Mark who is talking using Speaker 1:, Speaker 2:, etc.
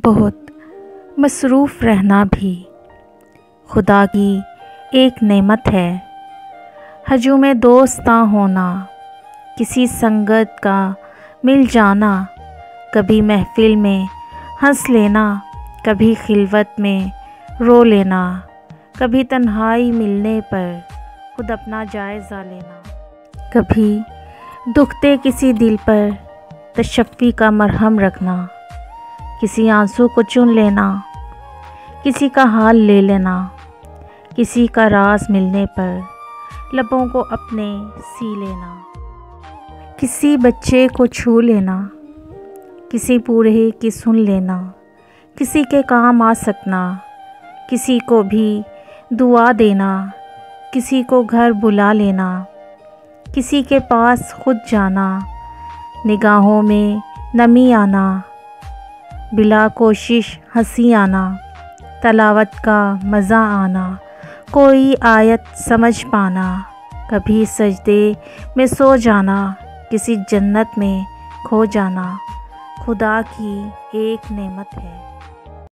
Speaker 1: بہت مصروف رہنا بھی خدا کی ایک نعمت ہے۔ ہجوم دوستاں ہونا، کسی سنگت کا مل جانا، کبھی محفل میں ہنس لینا، کبھی خلوت میں رو لینا، کبھی تنہائی ملنے پر خود اپنا جائزہ لینا، کبھی دکھتے کسی دل پر تشفی کا مرہم رکھنا، کسی آنسو کو چن لینا، کسی کا حال لے لینا، کسی کا راز ملنے پر لبوں کو اپنے سی لینا، کسی بچے کو چھو لینا، کسی بوڑھے کی سن لینا، کسی کے کام آ سکنا، کسی کو بھی دعا دینا، کسی کو گھر بلا لینا، کسی کے پاس خود جانا، نگاہوں میں نمی آنا، بلا کوشش ہنسی آنا، تلاوت کا مزہ آنا، کوئی آیت سمجھ پانا، کبھی سجدے میں سو جانا، کسی جنت میں کھو جانا، خدا کی ایک نعمت ہے۔